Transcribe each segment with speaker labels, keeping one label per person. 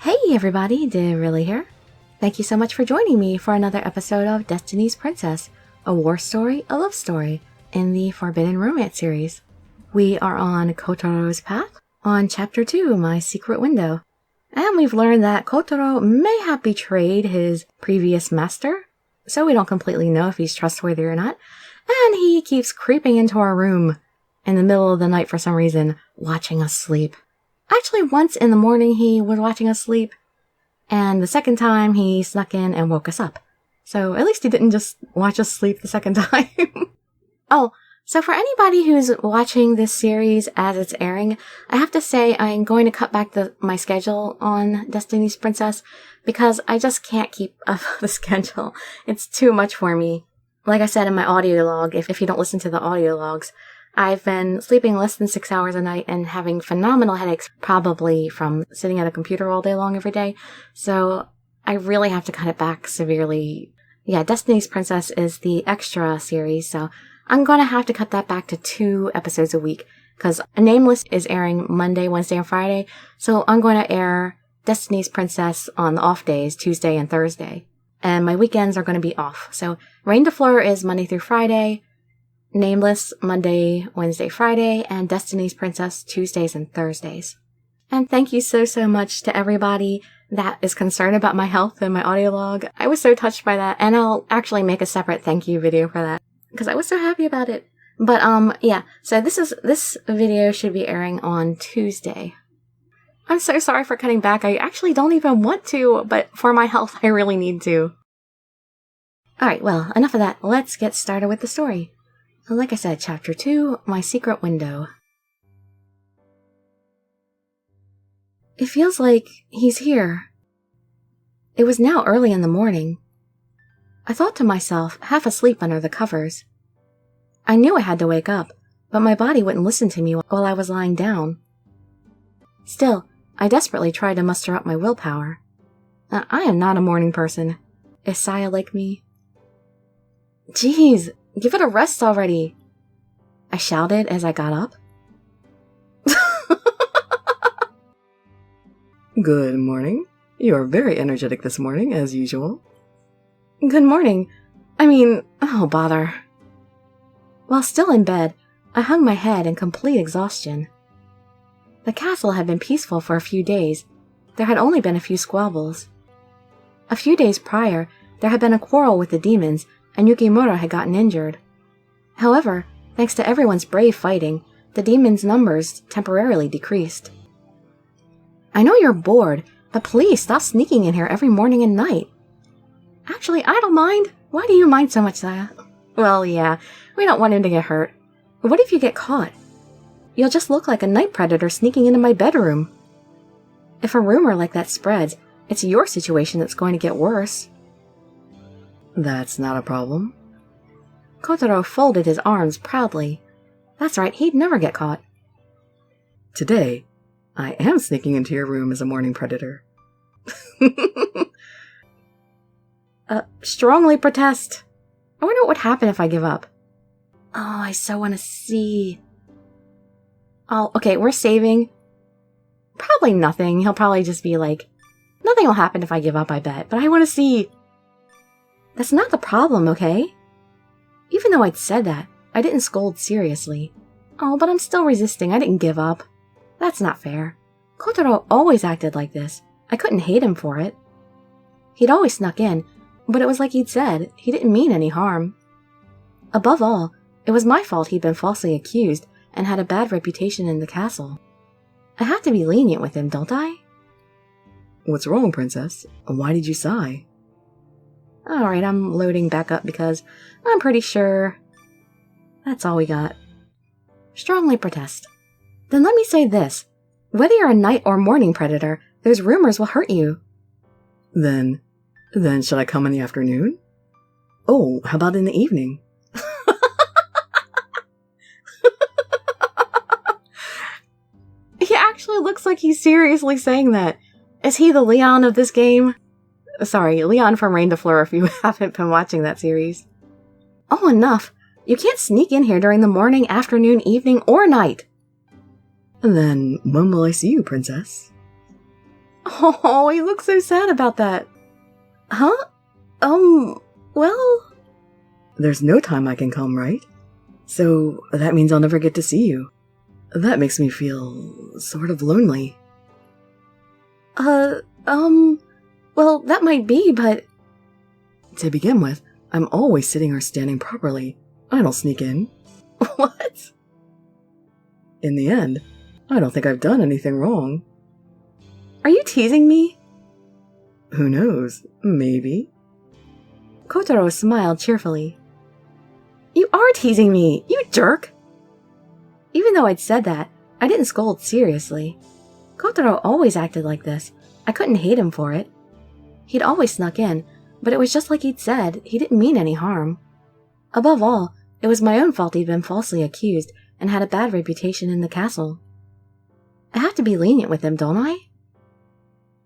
Speaker 1: Hey everybody, Dirili here. Thank you so much for joining me for another episode of Destiny's Princess, a war story, a love story, in the Forbidden Romance series. We are on Kotaro's path, on Chapter 2, My Secret Window. And we've learned that Kotaro may have betrayed his previous master, so we don't completely know if he's trustworthy or not. And he keeps creeping into our room in the middle of the night for some reason, watching us sleep. Actually, once in the morning he was watching us sleep, and the second time he snuck in and woke us up. So at least he didn't just watch us sleep the second time. Oh, so for anybody who's watching this series as it's airing, I have to say I'm going to cut back my schedule on Destiny's Princess because I just can't keep up the schedule. It's too much for me. Like I said in my audio log, if you don't listen to the audio logs, I've been sleeping less than 6 hours a night and having phenomenal headaches, probably from sitting at a computer all day long every day. So I really have to cut it back severely. Yeah, Destiny's Princess is the extra series, so I'm going to have to cut that back to 2 episodes a week because Nameless is airing Monday, Wednesday, and Friday. So I'm going to air Destiny's Princess on the off days, Tuesday and Thursday. And my weekends are going to be off. So Rain de Fleur is Monday through Friday, Nameless Monday, Wednesday, Friday, and Destiny's Princess Tuesdays and Thursdays. And thank you so much to everybody that is concerned about my health and my audio log. I was so touched by that, and I'll actually make a separate thank you video for that because I was so happy about it. But yeah, so this video should be airing on Tuesday. I'm so sorry for cutting back. I actually don't even want to, but for my health, I really need to. Alright, well, enough of that. Let's get started with the story. Like I said, Chapter 2, My Secret Window. It feels like he's here. It was now early in the morning. I thought to myself, half asleep under the covers. I knew I had to wake up, but my body wouldn't listen to me while I was lying down. Still, I desperately tried to muster up my willpower. I am not a morning person. Is Saya like me? Jeez, give it a rest already, I shouted as I got up.
Speaker 2: Good morning. You are very energetic this morning, as usual.
Speaker 1: Good morning. Oh bother. While still in bed, I hung my head in complete exhaustion. The castle had been peaceful for a few days. There had only been a few squabbles. A few days prior, there had been a quarrel with the demons, and Yukimura had gotten injured. However, thanks to everyone's brave fighting, the demons' numbers temporarily decreased. I know you're bored, but please stop sneaking in here every morning and night. Actually, I don't mind. Why do you mind so much, Saya? Well, yeah, we don't want him to get hurt. But what if you get caught? You'll just look like a night predator sneaking into my bedroom. If a rumor like that spreads, it's your situation that's going to get worse.
Speaker 2: That's not a problem.
Speaker 1: Kotaro folded his arms proudly. That's right, he'd never get caught.
Speaker 2: Today, I am sneaking into your room as a morning predator.
Speaker 1: Strongly protest. I wonder what would happen if I give up. Oh, I so want to see. Oh, okay, we're saving. Probably nothing. He'll probably just be like, nothing will happen if I give up, I bet. But I want to see. That's not the problem, okay? Even though I'd said that, I didn't scold seriously. Oh, but I'm still resisting. I didn't give up. That's not fair. Kotaro always acted like this. I couldn't hate him for it. He'd always snuck in, but it was like he'd said, he didn't mean any harm. Above all, it was my fault he'd been falsely accused and had a bad reputation in the castle. I have to be lenient with him, don't I?
Speaker 2: What's wrong, Princess? Why did you sigh?
Speaker 1: Alright, I'm loading back up because I'm pretty sure that's all we got. Strongly protest. Then let me say this. Whether you're a night or morning predator, those rumors will hurt you.
Speaker 2: Then should I come in the afternoon? Oh, how about in the evening?
Speaker 1: He actually looks like he's seriously saying that. Is he the Leon of this game? Sorry, Leon from Rain de Fleur if you haven't been watching that series. Oh, enough. You can't sneak in here during the morning, afternoon, evening, or night.
Speaker 2: Then when will I see you, Princess?
Speaker 1: Oh, he looks so sad about that. Huh? Well...
Speaker 2: There's no time I can come, right? So that means I'll never get to see you. That makes me feel sort of lonely.
Speaker 1: Well, that might be, but...
Speaker 2: To begin with, I'm always sitting or standing properly. I don't sneak in.
Speaker 1: What?
Speaker 2: In the end, I don't think I've done anything wrong.
Speaker 1: Are you teasing me?
Speaker 2: Who knows? Maybe.
Speaker 1: Kotaro smiled cheerfully. You are teasing me, you jerk! Even though I'd said that, I didn't scold seriously. Kotaro always acted like this. I couldn't hate him for it. He'd always snuck in, but it was just like he'd said, he didn't mean any harm. Above all, it was my own fault he'd been falsely accused and had a bad reputation in the castle. I have to be lenient with him, don't I?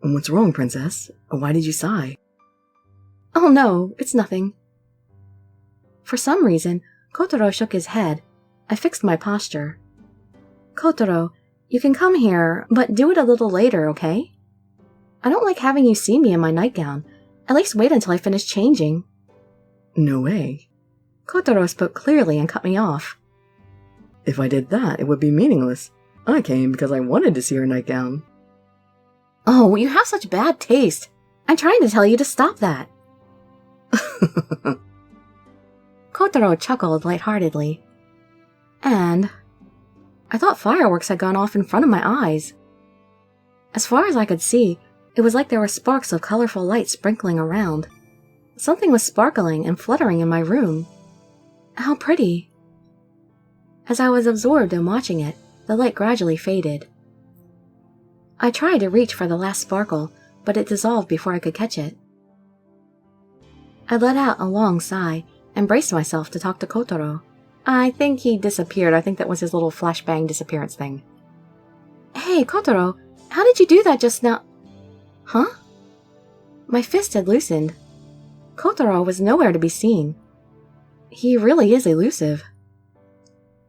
Speaker 2: What's wrong, Princess? Why did you sigh?
Speaker 1: Oh no, it's nothing. For some reason, Kotaro shook his head. I fixed my posture. Kotaro, you can come here, but do it a little later, okay? I don't like having you see me in my nightgown. At least wait until I finish changing.
Speaker 2: No way.
Speaker 1: Kotaro spoke clearly and cut me off.
Speaker 2: If I did that, it would be meaningless. I came because I wanted to see her nightgown.
Speaker 1: Oh, you have such bad taste. I'm trying to tell you to stop that. Kotaro chuckled lightheartedly. And I thought fireworks had gone off in front of my eyes. As far as I could see, it was like there were sparks of colorful light sprinkling around. Something was sparkling and fluttering in my room. How pretty. As I was absorbed in watching it, the light gradually faded. I tried to reach for the last sparkle, but it dissolved before I could catch it. I let out a long sigh and braced myself to talk to Kotaro. I think he disappeared. I think that was his little flashbang disappearance thing. Hey, Kotaro, how did you do that just now? Huh? My fist had loosened. Kotaro was nowhere to be seen. He really is elusive.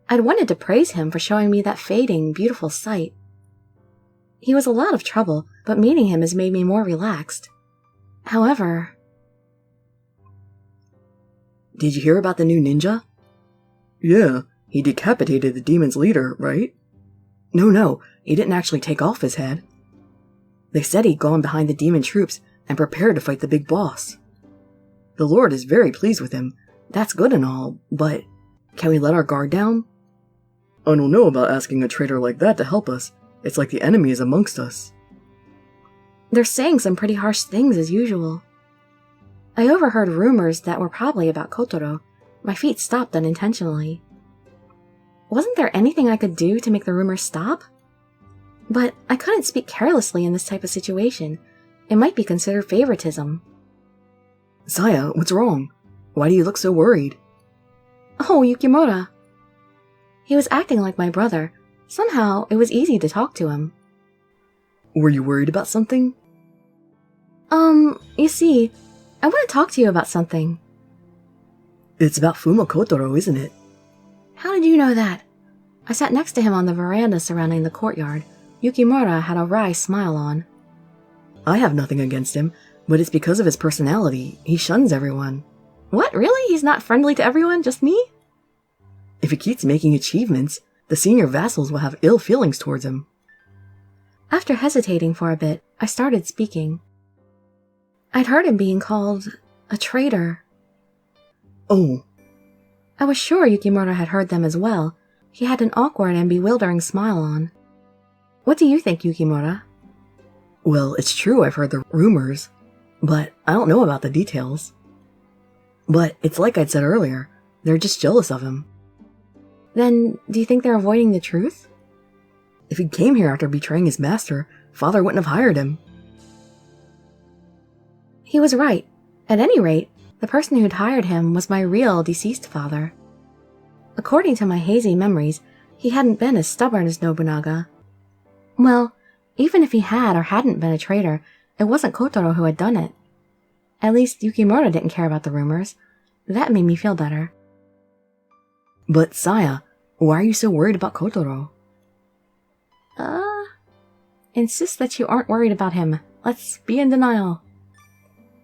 Speaker 1: I'd wanted to praise him for showing me that fading, beautiful sight. He was a lot of trouble, but meeting him has made me more relaxed. However...
Speaker 2: Did you hear about the new ninja? Yeah, he decapitated the demon's leader, right? No, he didn't actually take off his head. They said he'd gone behind the demon troops and prepared to fight the big boss. The Lord is very pleased with him. That's good and all, but can we let our guard down? I don't know about asking a traitor like that to help us. It's like the enemy is amongst us.
Speaker 1: They're saying some pretty harsh things as usual. I overheard rumors that were probably about Kotaro. My feet stopped unintentionally. Wasn't there anything I could do to make the rumors stop? But I couldn't speak carelessly in this type of situation. It might be considered favoritism.
Speaker 2: Saya, what's wrong? Why do you look so worried?
Speaker 1: Oh, Yukimura. He was acting like my brother. Somehow, it was easy to talk to him.
Speaker 2: Were you worried about something?
Speaker 1: You see, I want to talk to you about something.
Speaker 2: It's about Fuma Kotaro, isn't it?
Speaker 1: How did you know that? I sat next to him on the veranda surrounding the courtyard. Yukimura had a wry smile on.
Speaker 2: I have nothing against him, but it's because of his personality. He shuns everyone.
Speaker 1: What, really? He's not friendly to everyone, just me?
Speaker 2: If he keeps making achievements, the senior vassals will have ill feelings towards him.
Speaker 1: After hesitating for a bit, I started speaking. I'd heard him being called a traitor.
Speaker 2: Oh.
Speaker 1: I was sure Yukimura had heard them as well. He had an awkward and bewildering smile on. What do you think, Yukimura?
Speaker 2: Well, it's true I've heard the rumors, but I don't know about the details. But it's like I'd said earlier, they're just jealous of him.
Speaker 1: Then, do you think they're avoiding the truth?
Speaker 2: If he came here after betraying his master, Father wouldn't have hired him.
Speaker 1: He was right. At any rate, the person who'd hired him was my real deceased father. According to my hazy memories, he hadn't been as stubborn as Nobunaga. Well, even if he had or hadn't been a traitor, it wasn't Kotaro who had done it. At least Yukimura didn't care about the rumors. That made me feel better.
Speaker 2: But Saya, why are you so worried about Kotaro?
Speaker 1: Insist that you aren't worried about him. Let's be in denial.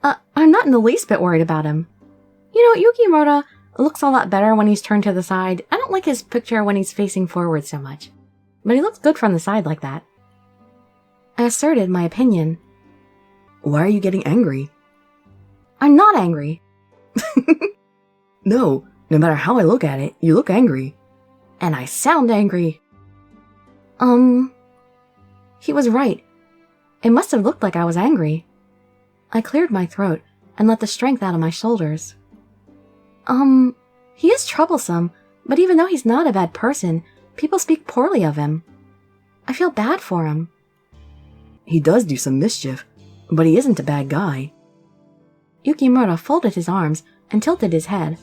Speaker 1: I'm not in the least bit worried about him. You know, Yukimura looks a lot better when he's turned to the side. I don't like his picture when he's facing forward so much. But he looks good from the side like that. I asserted my opinion.
Speaker 2: Why are you getting angry?
Speaker 1: I'm not angry.
Speaker 2: No matter how I look at it, you look angry.
Speaker 1: And I sound angry. He was right. It must have looked like I was angry. I cleared my throat and let the strength out of my shoulders. He is troublesome, but even though he's not a bad person, people speak poorly of him. I feel bad for him.
Speaker 2: He does do some mischief, but he isn't a bad guy.
Speaker 1: Yukimura folded his arms and tilted his head.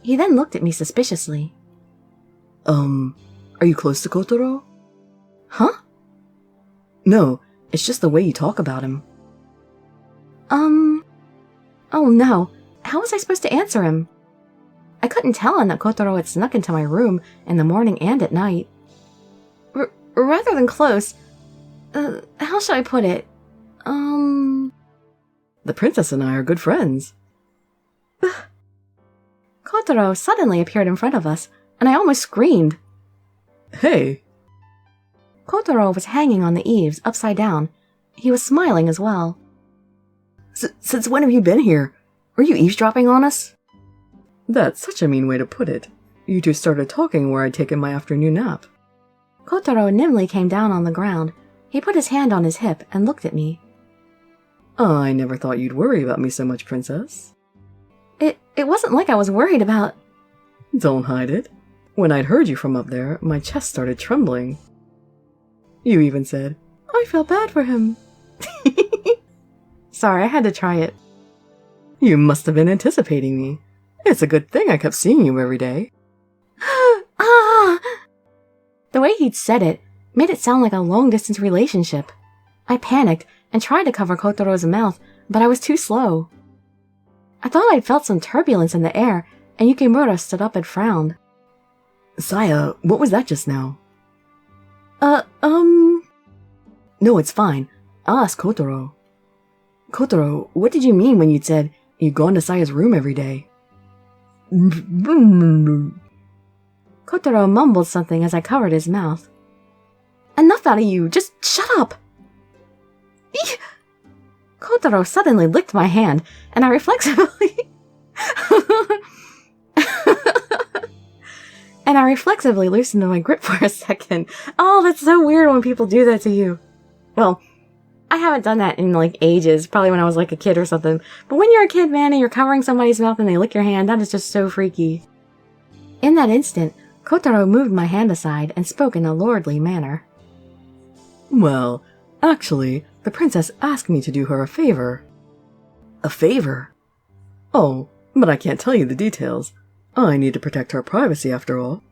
Speaker 1: He then looked at me suspiciously.
Speaker 2: Are you close to Kotaro?
Speaker 1: Huh?
Speaker 2: No, it's just the way you talk about him.
Speaker 1: Oh no, how was I supposed to answer him? I couldn't tell him that Kotaro had snuck into my room in the morning and at night. Rather than close, how should I put it?
Speaker 2: The princess and I are good friends.
Speaker 1: Kotaro suddenly appeared in front of us, and I almost screamed.
Speaker 2: Hey!
Speaker 1: Kotaro was hanging on the eaves, upside down. He was smiling as well.
Speaker 2: Since when have you been here? Were you eavesdropping on us? That's such a mean way to put it. You two started talking where I'd taken my afternoon nap.
Speaker 1: Kotaro nimbly came down on the ground. He put his hand on his hip and looked at me.
Speaker 2: I never thought you'd worry about me so much, princess.
Speaker 1: It wasn't like I was worried about...
Speaker 2: Don't hide it. When I'd heard you from up there, my chest started trembling. You even said, I felt bad for him.
Speaker 1: Sorry, I had to try it.
Speaker 2: You must have been anticipating me. It's a good thing I kept seeing you every day.
Speaker 1: Ah! The way he'd said it made it sound like a long-distance relationship. I panicked and tried to cover Kotaro's mouth, but I was too slow. I thought I'd felt some turbulence in the air, and Yukimura stood up and frowned.
Speaker 2: Saya, what was that just now? No, it's fine. I'll ask Kotaro. Kotaro, what did you mean when you said you'd gone to Saya's room every day?
Speaker 1: Kotaro mumbled something as I covered his mouth. Enough out of you! Just shut up! Eek! Kotaro suddenly licked my hand, and I reflexively... loosened my grip for a second. Oh, that's so weird when people do that to you. Well, I haven't done that in, ages, probably when I was, a kid or something. But when you're a kid, man, and you're covering somebody's mouth and they lick your hand, that is just so freaky. In that instant, Kotaro moved my hand aside and spoke in a lordly manner.
Speaker 2: Well, actually, the princess asked me to do her a favor. A favor? Oh, but I can't tell you the details. I need to protect her privacy after all.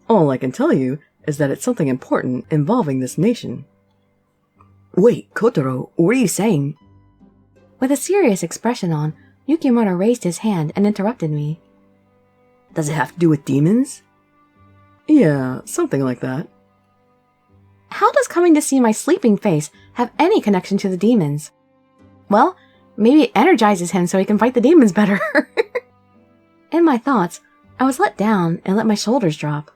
Speaker 2: All I can tell you is that it's something important involving this nation. Wait, Kotaro, what are you saying?
Speaker 1: With a serious expression on, Yukimura raised his hand and interrupted me.
Speaker 2: Does it have to do with demons? Yeah, something like that.
Speaker 1: How does coming to see my sleeping face have any connection to the demons? Well, maybe it energizes him so he can fight the demons better. In my thoughts, I was let down and let my shoulders drop.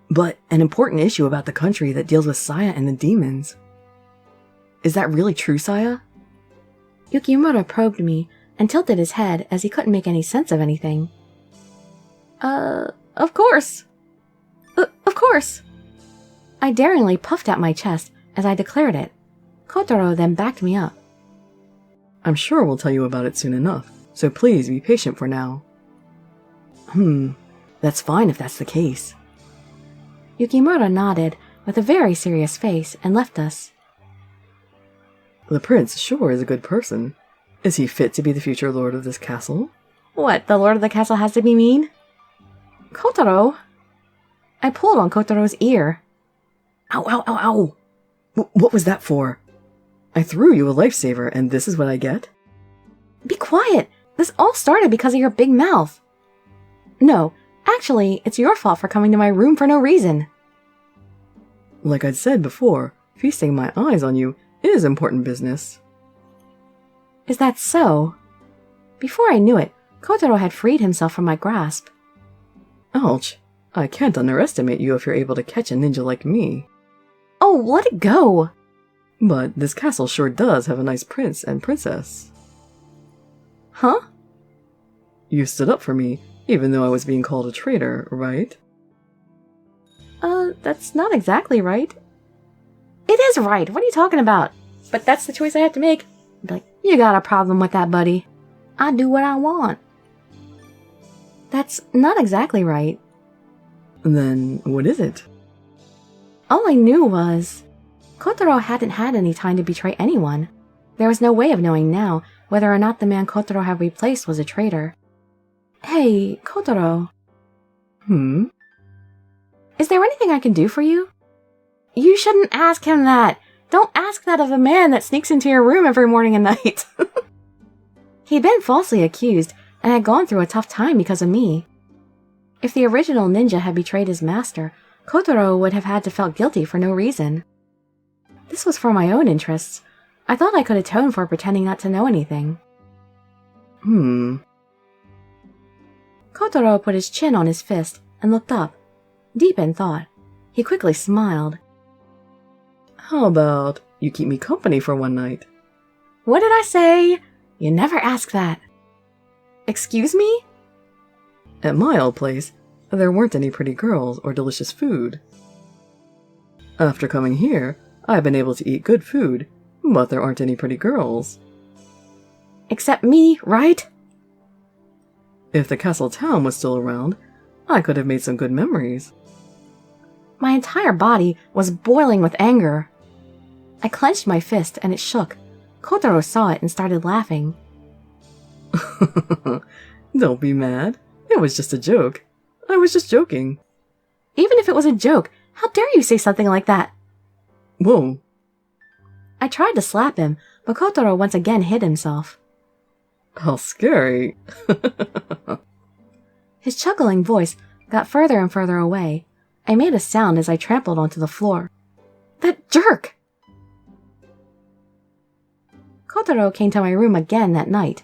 Speaker 2: But an important issue about the country that deals with Saya and the demons. Is that really true, Saya?
Speaker 1: Yukimura probed me and tilted his head as he couldn't make any sense of anything. Of course. Of course. I daringly puffed out my chest as I declared it. Kotaro then backed me up.
Speaker 2: I'm sure we'll tell you about it soon enough, so please be patient for now. That's fine if that's the case.
Speaker 1: Yukimura nodded with a very serious face and left us.
Speaker 2: The prince sure is a good person. Is he fit to be the future lord of this castle?
Speaker 1: What, the lord of the castle has to be mean? Kotaro! I pulled on Kotaro's ear.
Speaker 2: Ow, ow, ow, ow! What was that for? I threw you a lifesaver, and this is what I get?
Speaker 1: Be quiet! This all started because of your big mouth. No, actually, it's your fault for coming to my room for no reason.
Speaker 2: Like I'd said before, Feasting my eyes on you is important business.
Speaker 1: Is that so? Before I knew it, Kotaro had freed himself from my grasp.
Speaker 2: Ouch. I can't underestimate you if you're able to catch a ninja like me.
Speaker 1: Oh, let it go!
Speaker 2: But this castle sure does have a nice prince and princess.
Speaker 1: Huh?
Speaker 2: You stood up for me, even though I was being called a traitor, right?
Speaker 1: That's not exactly right. It is right, what are you talking about? But that's the choice I have to make. I'd be like, you got a problem with that, buddy. I do what I want. That's not exactly right.
Speaker 2: Then what is it?
Speaker 1: All I knew was Kotaro hadn't had any time to betray anyone. There was no way of knowing now whether or not the man Kotaro had replaced was a traitor. Hey, Kotaro. Is there anything I can do for you? You shouldn't ask him that. Don't ask that of a man that sneaks into your room every morning and night. He'd been falsely accused and had gone through a tough time because of me. If the original ninja had betrayed his master, Kotaro would have had to felt guilty for no reason. This was for my own interests. I thought I could atone for pretending not to know anything. Kotaro put his chin on his fist and looked up, deep in thought. He quickly smiled.
Speaker 2: How about you keep me company for one night?
Speaker 1: What did I say? You never ask that. Excuse me?
Speaker 2: At my old place, there weren't any pretty girls or delicious food. After coming here, I've been able to eat good food, but there aren't any pretty girls.
Speaker 1: Except me, right?
Speaker 2: If the castle town was still around, I could have made some good memories.
Speaker 1: My entire body was boiling with anger. I clenched my fist and it shook. Kotaro saw it and started laughing.
Speaker 2: Don't be mad. It was just a joke. I was just joking.
Speaker 1: Even if it was a joke, how dare you say something like that?
Speaker 2: Whoa.
Speaker 1: I tried to slap him, but Kotaro once again hid himself.
Speaker 2: How scary.
Speaker 1: His chuckling voice got further and further away. I made a sound as I trampled onto the floor. That jerk! Kotaro came to my room again that night.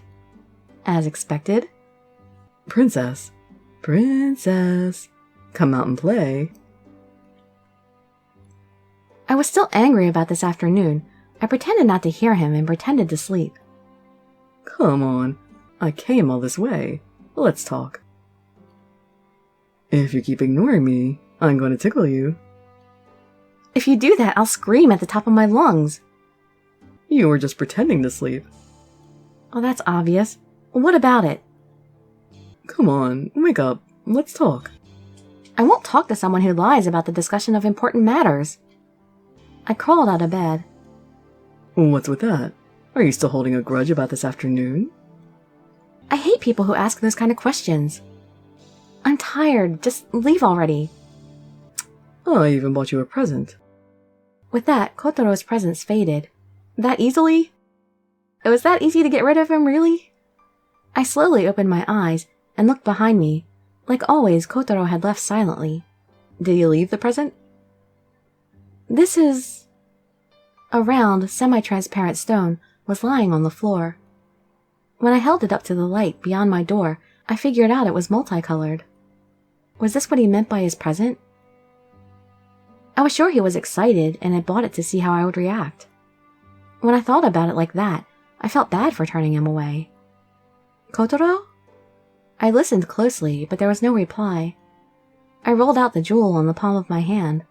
Speaker 1: As expected.
Speaker 2: Princess, come out and play.
Speaker 1: I was still angry about this afternoon. I pretended not to hear him and pretended to sleep.
Speaker 2: Come on, I came all this way. Let's talk. If you keep ignoring me, I'm going to tickle you.
Speaker 1: If you do that, I'll scream at the top of my lungs.
Speaker 2: You were just pretending to sleep.
Speaker 1: Oh, that's obvious. What about it?
Speaker 2: Come on, wake up. Let's talk.
Speaker 1: I won't talk to someone who lies about the discussion of important matters. I crawled out of bed.
Speaker 2: What's with that? Are you still holding a grudge about this afternoon?
Speaker 1: I hate people who ask those kind of questions. I'm tired. Just leave already.
Speaker 2: I even bought you a present.
Speaker 1: With that, Kotaro's presence faded. That easily? It was that easy to get rid of him, really? I slowly opened my eyes and looked behind me. Like always, Kotaro had left silently. Did he leave the present? This is... A round, semi-transparent stone was lying on the floor. When I held it up to the light beyond my door, I figured out it was multicolored. Was this what he meant by his present? I was sure he was excited and had bought it to see how I would react. When I thought about it like that, I felt bad for turning him away. Kotaro? I listened closely, but there was no reply. I rolled out the jewel on the palm of my hand.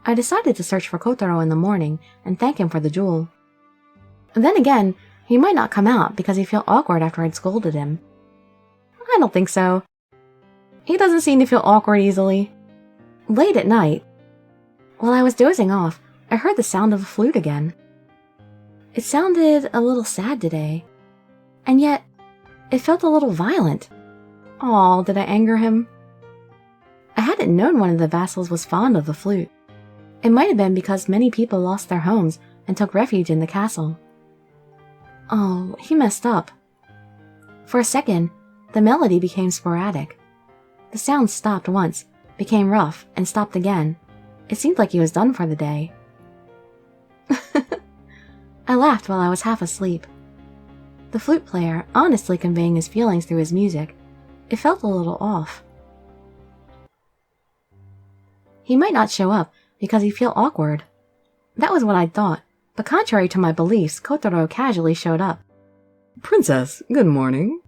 Speaker 1: I decided to search for Kotaro in the morning and thank him for the jewel. Then again, he might not come out because he'd feel awkward after I'd scolded him. I don't think so. He doesn't seem to feel awkward easily. Late at night, while I was dozing off, I heard the sound of a flute again. It sounded a little sad today, and yet it felt a little violent. Aw, did I anger him? I hadn't known one of the vassals was fond of the flute. It might have been because many people lost their homes and took refuge in the castle. Oh, he messed up. For a second, the melody became sporadic. The sound stopped once, became rough, and stopped again. It seemed like he was done for the day. I laughed while I was half asleep. The flute player honestly conveying his feelings through his music. It felt a little off. He might not show up because he'd feel awkward. That was what I'd thought, but contrary to my beliefs, Kotaro casually showed up.
Speaker 2: Princess, good morning.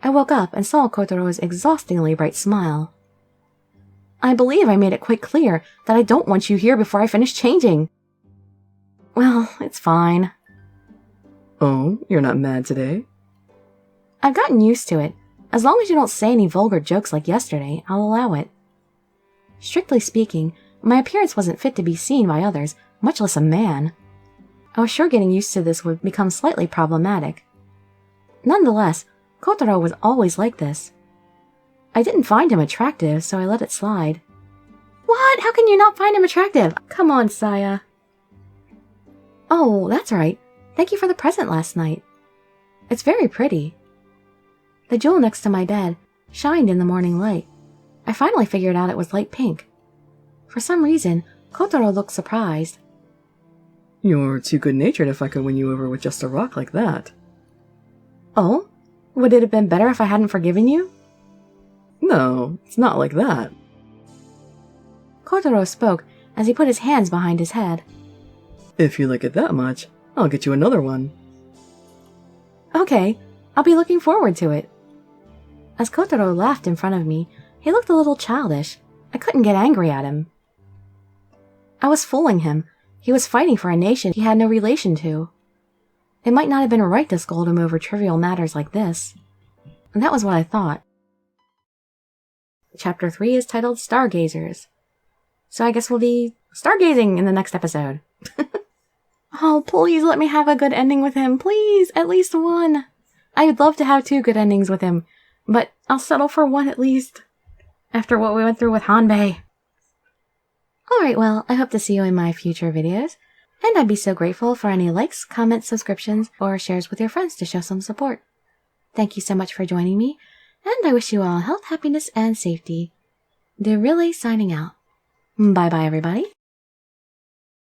Speaker 1: I woke up and saw Kotaro's exhaustingly bright smile. I believe I made it quite clear that I don't want you here before I finish changing. Well, it's fine.
Speaker 2: Oh, you're not mad today?
Speaker 1: I've gotten used to it. As long as you don't say any vulgar jokes like yesterday, I'll allow it. Strictly speaking, my appearance wasn't fit to be seen by others, much less a man. I was sure getting used to this would become slightly problematic. Nonetheless, Kotaro was always like this. I didn't find him attractive, so I let it slide. What? How can you not find him attractive? Come on, Saya. Oh, that's right. Thank you for the present last night. It's very pretty. The jewel next to my bed shined in the morning light. I finally figured out it was light pink. For some reason, Kotaro looked surprised.
Speaker 2: You're too good-natured if I could win you over with just a rock like that.
Speaker 1: Oh? Would it have been better if I hadn't forgiven you?
Speaker 2: No, it's not like that.
Speaker 1: Kotaro spoke as he put his hands behind his head.
Speaker 2: If you like it that much, I'll get you another one.
Speaker 1: Okay, I'll be looking forward to it. As Kotaro laughed in front of me, he looked a little childish. I couldn't get angry at him. I was fooling him. He was fighting for a nation he had no relation to. It might not have been right to scold him over trivial matters like this. And that was what I thought. Chapter 3 is titled Stargazers. So I guess we'll be stargazing in the next episode. Oh, please let me have a good ending with him. Please, at least one. I would love to have 2 good endings with him, but I'll settle for 1 at least. After what we went through with Hanbei. Alright, well, I hope to see you in my future videos. And I'd be so grateful for any likes, comments, subscriptions, or shares with your friends to show some support. Thank you so much for joining me, and I wish you all health, happiness, and safety. Dirili signing out. Bye-bye, everybody.